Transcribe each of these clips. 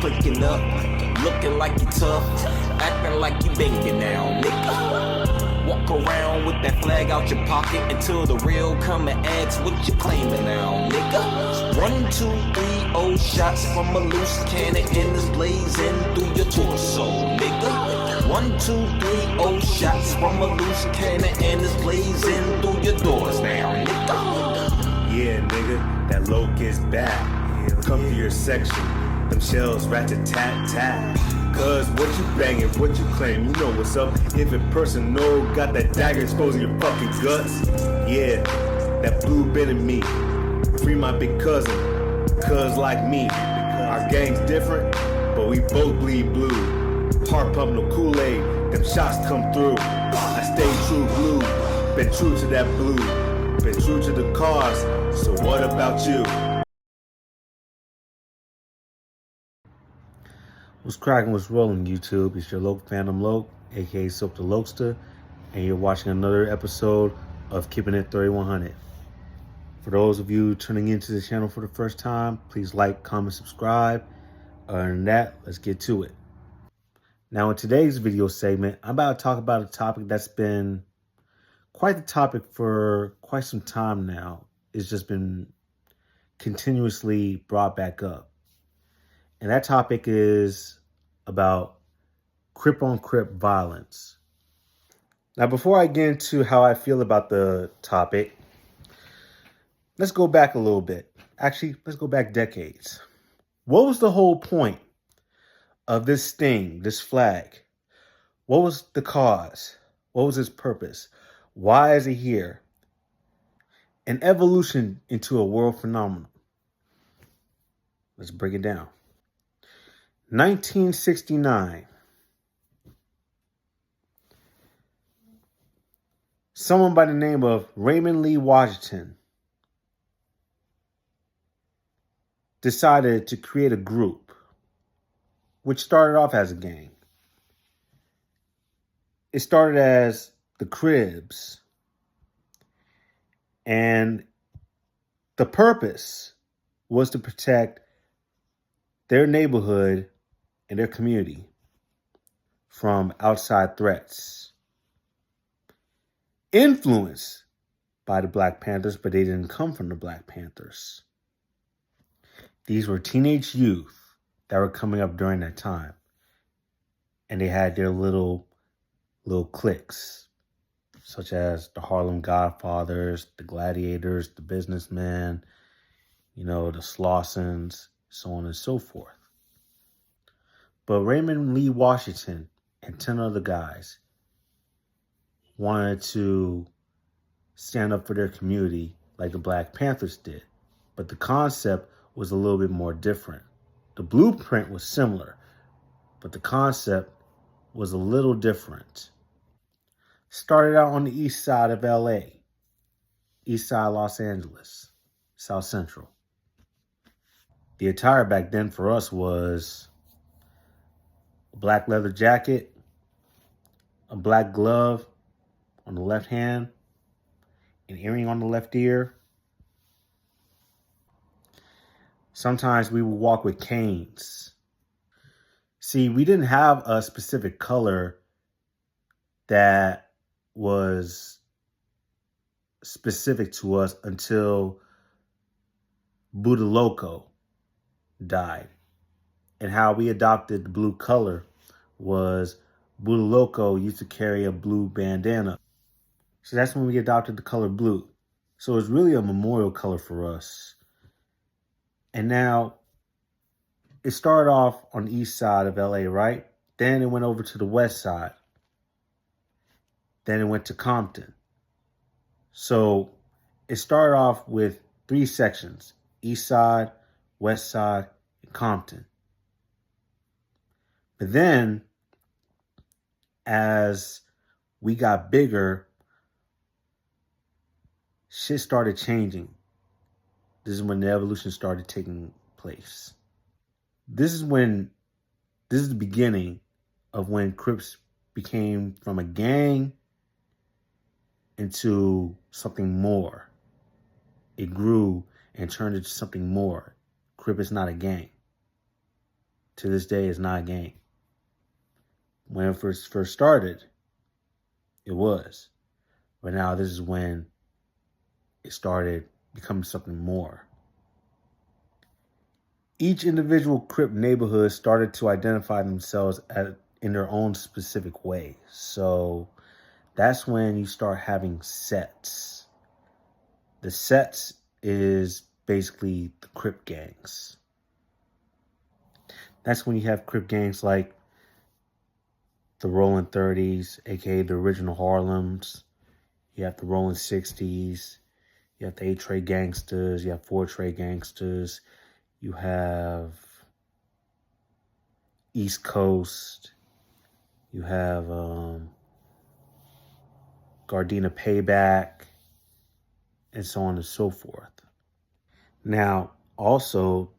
clicking up, looking like you tough, acting like you banging now, nigga. Walk around with that flag out your pocket until the real come and ask what you claiming now, nigga. 1, 2, 3, oh shots from a loose cannon and it's blazing through your torso, nigga. 1, 2, 3, oh shots from a loose cannon and it's blazing through your doors now, nigga. Yeah, nigga, that locust back. Come to your section, them shells rat-a-tat-tat. Cause what you banging, what you claim, you know what's up. If a person know, got that dagger exposing your fucking guts. Yeah, that blue bit in me. Free my big cousin, cuz like me. Our gang's different, but we both bleed blue. Heart pump no Kool-Aid, them shots come through. I stay true blue, been true to that blue. Been true to the cause, so what about you? What's cracking? What's rolling, YouTube? It's your Loke Phantom Loke, aka Soap the Lokester, and you're watching another episode of Keeping It 3100. For those of you tuning into the channel for the first time, please like, comment, subscribe. Other than that, let's get to it. Now, in today's video segment, I'm about to talk about a topic that's been quite the topic for quite some time now. It's just been continuously brought back up. And that topic is about Cr1p violence. Now, before I get into how I feel about the topic, let's go back a little bit. Actually, let's go back decades. What was the whole point of this thing, this flag? What was the cause? What was its purpose? Why is it here? An evolution into a world phenomenon. Let's break it down. 1969. Someone by the name of Raymond Lee Washington decided to create a group, which started off as a gang. It started as the Cribs, and the purpose was to protect their neighborhood and their community from outside threats. Influenced by the Black Panthers, but they didn't come from the Black Panthers. These were teenage youth that were coming up during that time. And they had their little cliques, such as the Harlem Godfathers, the Gladiators, the Businessmen, the Slossons, so on and so forth. But Raymond Lee Washington and 10 other guys wanted to stand up for their community like the Black Panthers did. But the concept was a little bit more different. The blueprint was similar, but the concept was a little different. Started out on the east side of LA, east side Los Angeles, South Central. The attire back then for us was a black leather jacket, a black glove on the left hand, an earring on the left ear. Sometimes we would walk with canes. See, we didn't have a specific color that was specific to us until Buddha Loco died. And how we adopted the blue color was Buddha Loco used to carry a blue bandana. So that's when we adopted the color blue. So it's really a memorial color for us. And now it started off on the east side of LA, right? Then it went over to the west side. Then it went to Compton. So it started off with 3 sections: east side, west side, and Compton. But then as we got bigger, shit started changing. This is when the evolution started taking place. This is the beginning of when Crips became from a gang into something more. It grew and turned into something more. Crip is not a gang. to this day is not a gang. When it first started, it was. But now this is when it started becoming something more. Each individual Crip neighborhood started to identify themselves in their own specific way. So that's when you start having sets. The sets is basically the Crip gangs. That's when you have Crip gangs like the Rollin 30s, aka the original Harlems. You have the Rollin 60s. You have the 8-Tray gangsters. You have 4-Tray gangsters. You have East Coast. You have Gardena Payback, and so on and so forth. Now, also,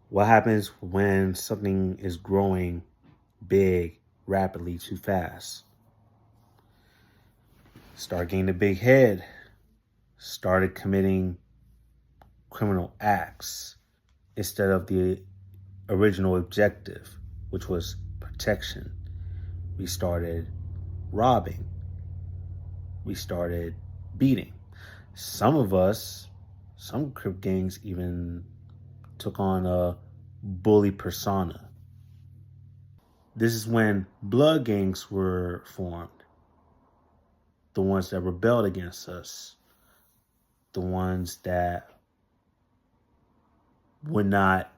what happens when something is growing big rapidly too fast? Start getting a big head. Started committing criminal acts instead of the original objective, which was protection. We started robbing. We started beating. Some Crip gangs even took on a bully persona. This is when blood gangs were formed. The ones that rebelled against us. The ones that would not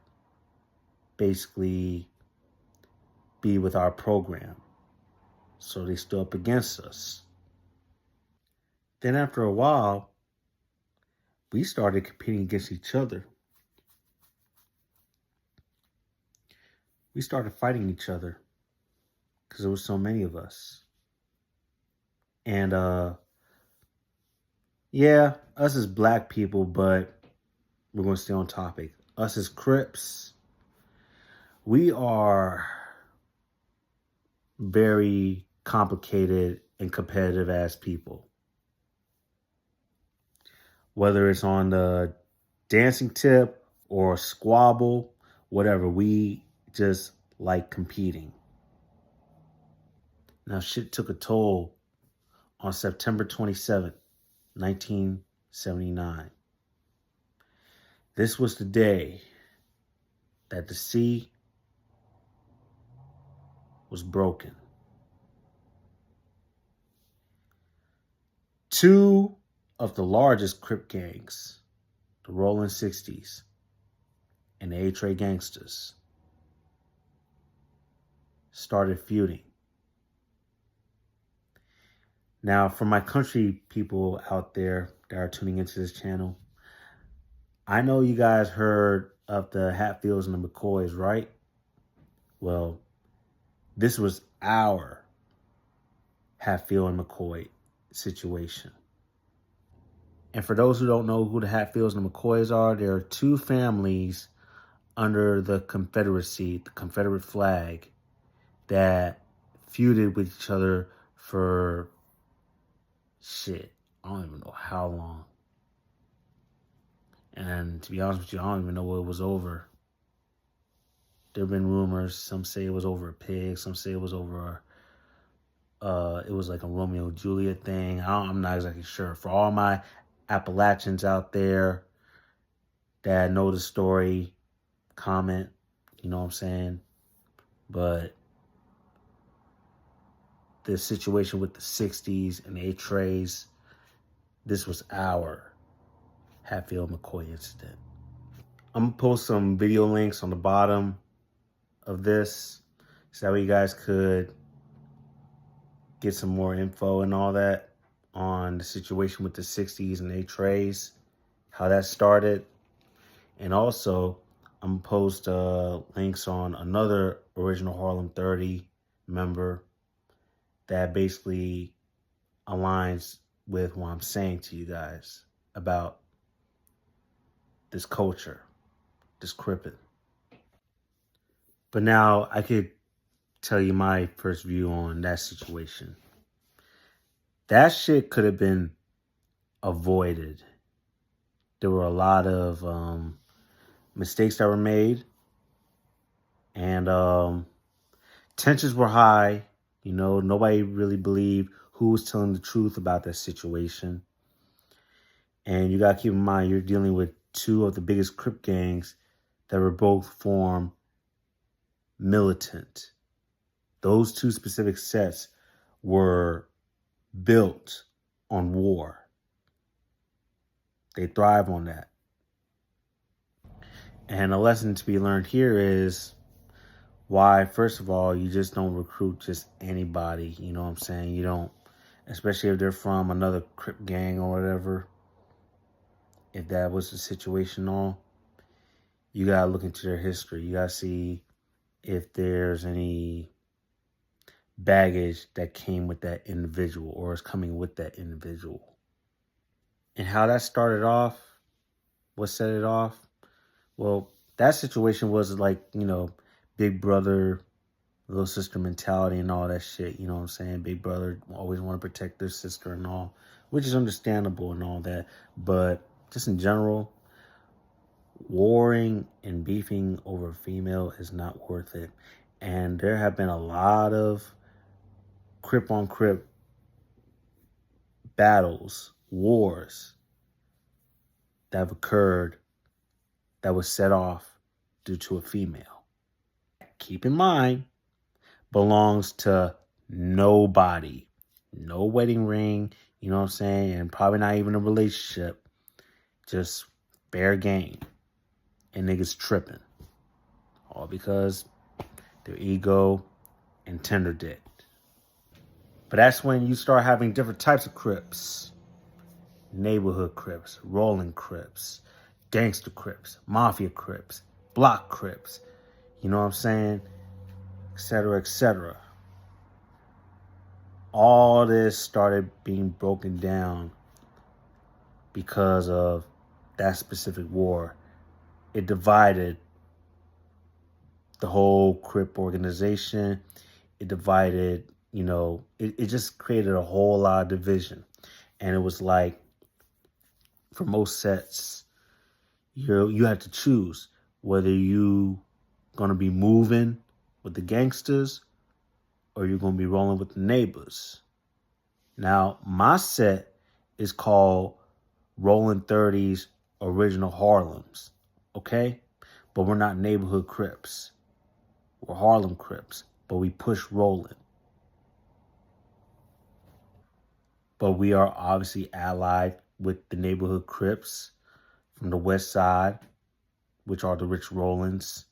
basically be with our program. So they stood up against us. Then after a while, we started competing against each other. We started fighting each other because there were so many of us. And yeah, us as black people, but we're going to stay on topic. Us as Crips, we are very complicated and competitive as people. Whether it's on the dancing tip or squabble, whatever, we just like competing. Now, shit took a toll on September 27th, 1979. This was the day that the sea was broken. Two of the largest Crip gangs, the Rollin 60s and the 8-Tray gangsters, started feuding. Now, for my country people out there that are tuning into this channel, I know you guys heard of the Hatfields and the McCoys, right? Well, this was our Hatfield and McCoy situation. And for those who don't know who the Hatfields and the McCoys are, there are two families under the Confederacy, the Confederate flag, that feuded with each other for shit, I don't even know how long. And to be honest with you, I don't even know what it was over. There have been rumors. Some say it was over a pig. Some say it was over it was like a Romeo and Juliet thing. I'm not exactly sure. For all my Appalachians out there that know the story, comment, you know what I'm saying? But the situation with the 60s and the 8-Trays, this was our Hatfield McCoy incident. I'm going to post some video links on the bottom of this so that you guys could get some more info and all that on the situation with the 60s and 8-Trays, how that started. And also, I'm going to post links on another original Harlem 30 member that basically aligns with what I'm saying to you guys about this culture, this Crippin'. But now I could tell you my first view on that situation. That shit could have been avoided. There were a lot of mistakes that were made. And tensions were high. You know, nobody really believed who was telling the truth about that situation. And you got to keep in mind, you're dealing with two of the biggest Crip gangs that were both formed militant. Those two specific sets were built on war. They thrive on that. And a lesson to be learned here is why, first of all, you just don't recruit just anybody. You know what I'm saying? You don't, especially if they're from another Crip gang or whatever. If that was the situation, all you gotta look into their history. You gotta see if there's any baggage that came with that individual or is coming with that individual. And how that started off, what set it off? Well, that situation was like, you know, big brother, little sister mentality and all that shit. You know what I'm saying? Big brother always want to protect their sister and all, which is understandable and all that. But just in general, warring and beefing over a female is not worth it. And there have been a lot of Crip on Crip battles, wars that have occurred that was set off due to a female. Keep in mind, belongs to nobody. No wedding ring, you know what I'm saying? And probably not even a relationship. Just fair game. And niggas tripping. All because their ego and tender dick. But that's when you start having different types of Crips. Neighborhood Crips, Rollin Crips, Gangster Crips, Mafia Crips, Block Crips. You know what I'm saying? Etc., etc. All this started being broken down because of that specific war. It divided the whole Crip organization. It divided, you know, it just created a whole lot of division. And it was like, for most sets, you had to choose whether you gonna be moving with the gangsters or you're gonna be rolling with the neighbors. Now, my set is called Rollin 30s Original Harlems, okay? But we're not neighborhood Crips. We're Harlem Crips, but we push Rollin. But we are obviously allied with the neighborhood Crips from the West Side, which are the Rich Rollins,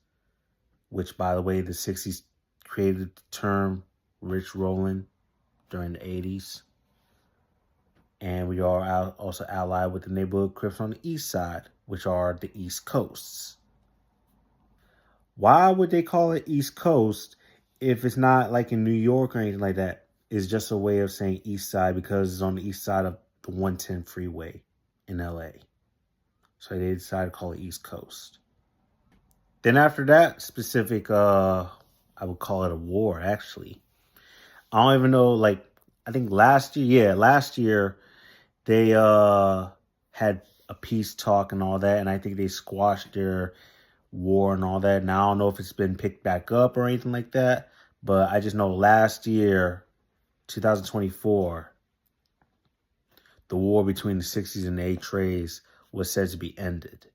which, by the way, the 60s created the term Rich Rollin during the 80s. And we are also allied with the neighborhood Crips on the East Side, which are the East Coasts. Why would they call it East Coast if it's not like in New York or anything like that? It's just a way of saying East Side because it's on the east side of the 110 freeway in LA. So they decided to call it East Coast. Then after that specific, I would call it a war, actually. I don't even know, like, I think last year they had a peace talk and all that, and I think they squashed their war and all that. Now, I don't know if it's been picked back up or anything like that, but I just know last year, 2024, the war between the 60s and the 8 Trays was said to be ended.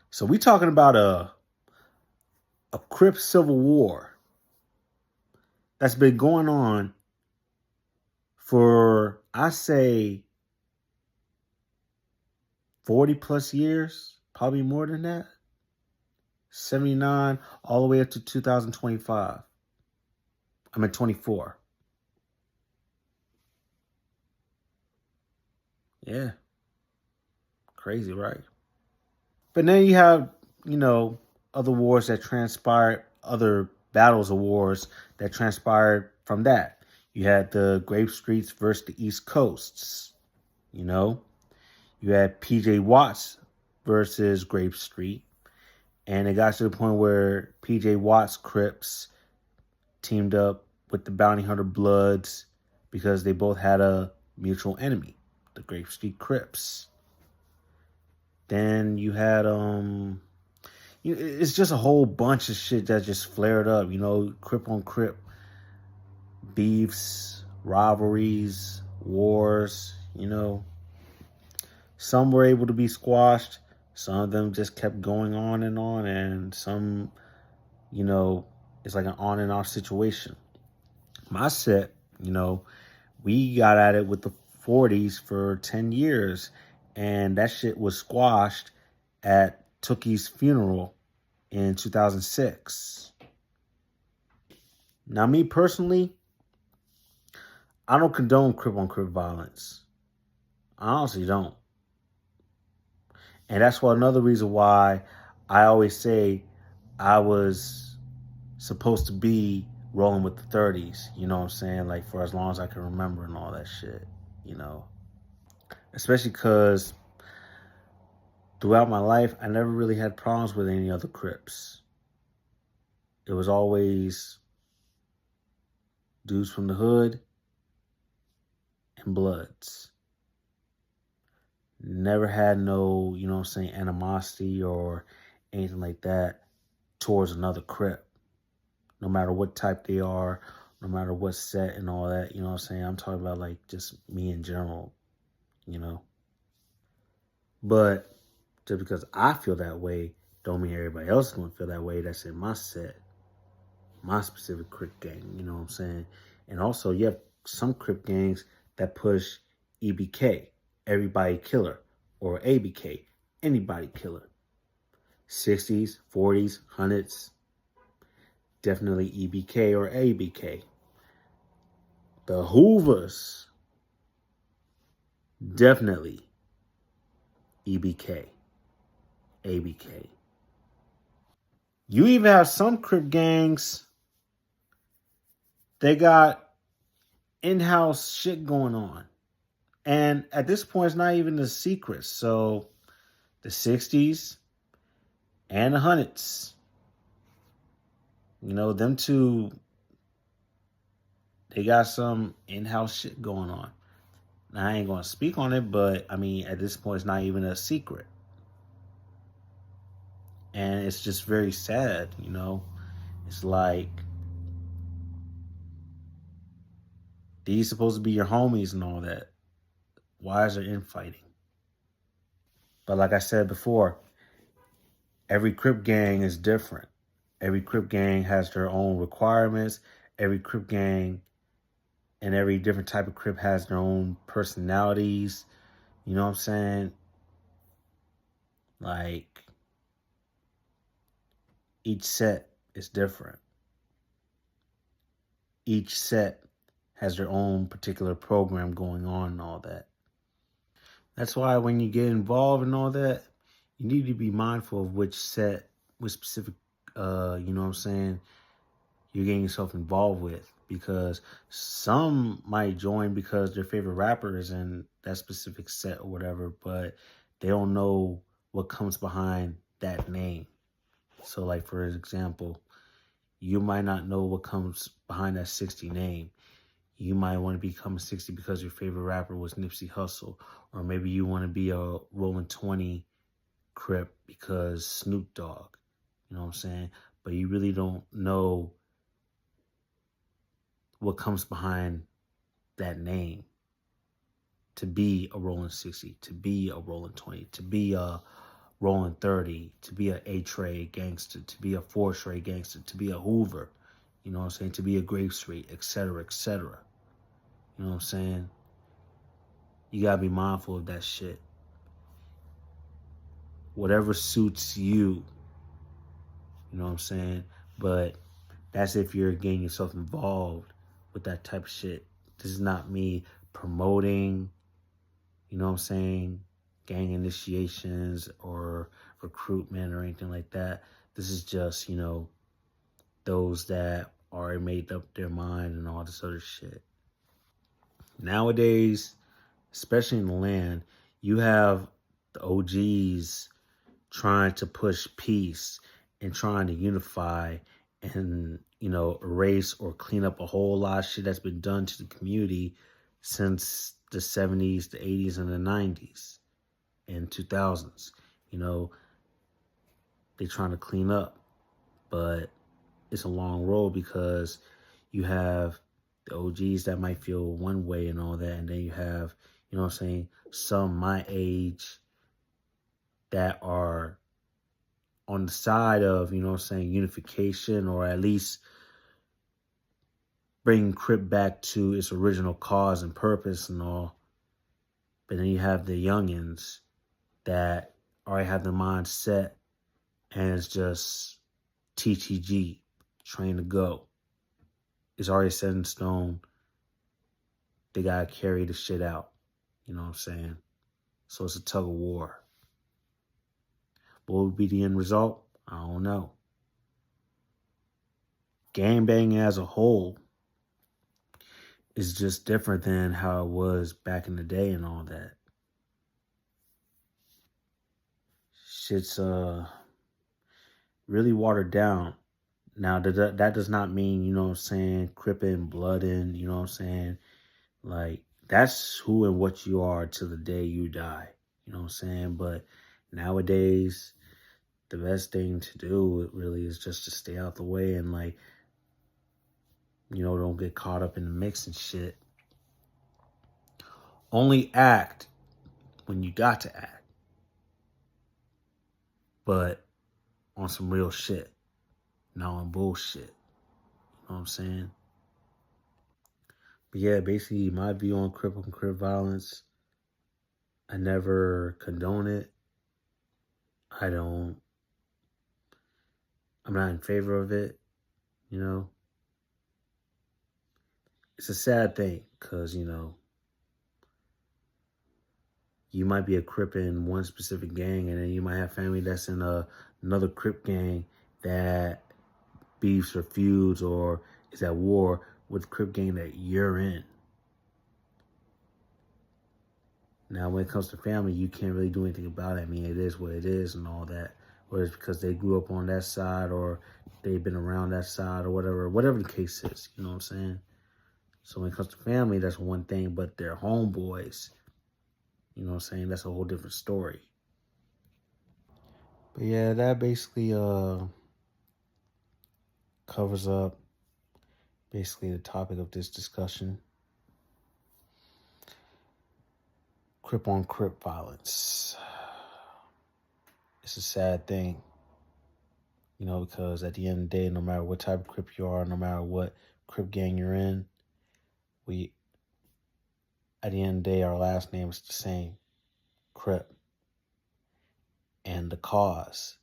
So we talking about a Crip civil war that's been going on for, I say, 40 plus years, probably more than that. 79 all the way up to 2025. I'm at 24. Yeah. Crazy, right? But then you have, you know, other wars that transpired, other battles of wars that transpired from that. You had the Grape Streets versus the East Coasts, you know. You had PJ Watts versus Grape Street. And it got to the point where PJ Watts Crips teamed up with the Bounty Hunter Bloods because they both had a mutual enemy, the Grape Street Crips. Then you had it's just a whole bunch of shit that just flared up. Crip on Crip beefs, rivalries, wars. Some were able to be squashed. Some of them just kept going on, and some, it's like an on and off situation. My set, we got at it with the 40s for 10 years, and that shit was squashed at Tookie's funeral in 2006. Now, me personally, I don't condone Crip on Crip violence. I honestly don't. And that's another reason why I always say I was supposed to be rolling with the 30s. You know what I'm saying? Like, for as long as I can remember and all that shit, Especially because throughout my life, I never really had problems with any other Crips. It was always dudes from the hood and Bloods. Never had no, animosity or anything like that towards another Crip. No matter what type they are, no matter what set and all that, I'm talking about like just me in general, But just because I feel that way, don't mean everybody else is going to feel that way. That's in my set, my specific Crip gang, you know what I'm saying? And also, you have some Crip gangs that push EBK, everybody killer, or ABK, anybody killer. 60s, 40s, 100s, definitely EBK or ABK. The Hoovers, definitely EBK, ABK. You even have some Crip gangs, they got in-house shit going on. And at this point, it's not even a secret. So the 60s and the 100s, them two, they got some in-house shit going on. Now, I ain't going to speak on it, but I mean, at this point, it's not even a secret. And it's just very sad, It's like, these supposed to be your homies and all that. Why is there infighting? But like I said before, every Crip gang is different. Every Crip gang has their own requirements. Every Crip gang and every different type of Crip has their own personalities. You know what I'm saying? Like, each set is different. Each set has their own particular program going on and all that. That's why when you get involved in all that, you need to be mindful of which set, which specific, you're getting yourself involved with. Because some might join because their favorite rapper is in that specific set or whatever, but they don't know what comes behind that name. So, like, for example, you might not know what comes behind that 60 name. You might want to become a 60 because your favorite rapper was Nipsey Hussle. Or maybe you want to be a Rollin 20 Crip because Snoop Dogg. You know what I'm saying? But you really don't know what comes behind that name to be a Rollin 60, to be a Rollin 20, to be a Rollin 30, to be a A-Tray gangster, to be a 4-Tray gangster, to be a Hoover, to be a Grape Street, etc., etc. You know what I'm saying? You gotta be mindful of that shit. Whatever suits you, you know what I'm saying? But that's if you're getting yourself involved with that type of shit. This is not me promoting, gang initiations or recruitment or anything like that. This is just, those that already made up their mind and all this other shit. Nowadays, especially in the land, you have the OGs trying to push peace and trying to unify and, erase or clean up a whole lot of shit that's been done to the community since the 70s, the 80s, and the 90s and 2000s. they're trying to clean up. But it's a long road because you have the OGs that might feel one way and all that, and then you have, you know what I'm saying, some my age that are on the side of, you know what I'm saying, unification, or at least bring Crip back to its original cause and purpose and all. But then you have the youngins that already have the mind set, and it's just TTG, train to go. It's already set in stone. They gotta carry the shit out. You know what I'm saying? So it's a tug of war. But what would be the end result? I don't know. Gangbanging as a whole is just different than how it was back in the day and all that. Shit's really watered down. Now, that does not mean, you know what I'm saying, cripping, blooding, you know what I'm saying? Like, that's who and what you are till the day you die. You know what I'm saying? But nowadays, the best thing to do really is just to stay out the way and, like, you know, don't get caught up in the mix and shit. Only act when you got to act. But on some real shit. Not on bullshit. You know what I'm saying? But yeah, basically my view on Crip on Crip violence, I never condone it. I'm not in favor of it, you know. It's a sad thing because, you know, you might be a Crip in one specific gang, and then you might have family that's in another Crip gang that beefs or feuds or is at war with the Crip gang that you're in. Now, when it comes to family, you can't really do anything about it. I mean, it is what it is and all that. Whether it's because they grew up on that side or they've been around that side or whatever the case is. You know what I'm saying? So when it comes to family, that's one thing, but they're homeboys. You know what I'm saying? That's a whole different story. But yeah, that basically covers up basically the topic of this discussion. Crip on Crip violence. It's a sad thing, you know, because at the end of the day, no matter what type of Crip you are, no matter what Crip gang you're in, at the end of the day, our last name is the same, Crip. And the cause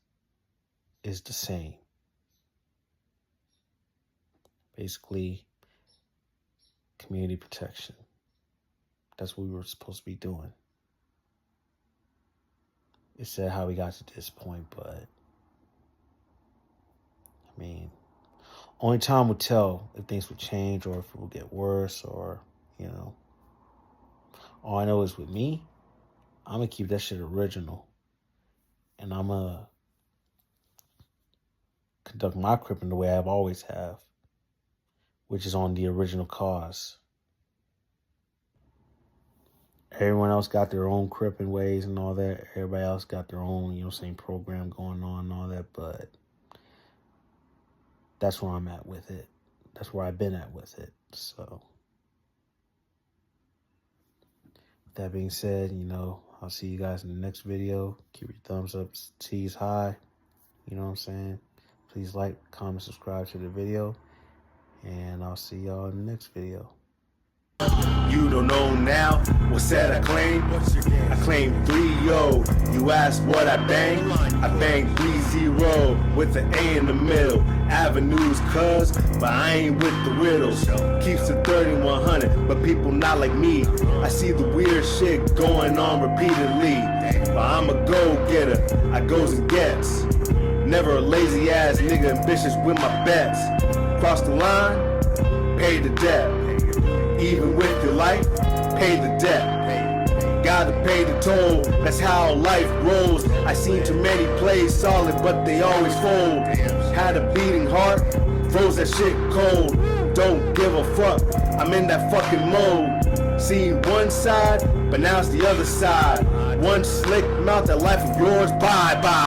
is the same. Basically, community protection. That's what we were supposed to be doing. It's sad how we got to this point, but I mean, only time will tell if things will change or if it will get worse or, you know. All I know is with me, I'm going to keep that shit original. And I'm going to conduct my cripping the way I've always have, which is on the original cause. Everyone else got their own cripping ways and all that. Everybody else got their own, you know, same program going on and all that. But that's where I'm at with it. That's where I've been at with it. So, with that being said, you know, I'll see you guys in the next video. Keep your thumbs up, T's high. You know what I'm saying? Please like, comment, subscribe to the video. And I'll see y'all in the next video. You don't know now what said I claim. I claim 3-0. You ask what I bang? I bang 3-0 with an A in the middle. Avenues, cuz, but I ain't with the riddles. Keeps the 3100, but people not like me. I see the weird shit going on repeatedly. But I'm a go-getter. I goes and gets. Never a lazy ass nigga ambitious with my bets. Cross the line, pay the debt. Even with your life, pay the debt. Gotta pay the toll, that's how life rolls. I seen too many plays solid, but they always fold. Had a beating heart, froze that shit cold. Don't give a fuck, I'm in that fucking mode. Seen one side, but now it's the other side. One slick mouth, that life of yours, bye-bye.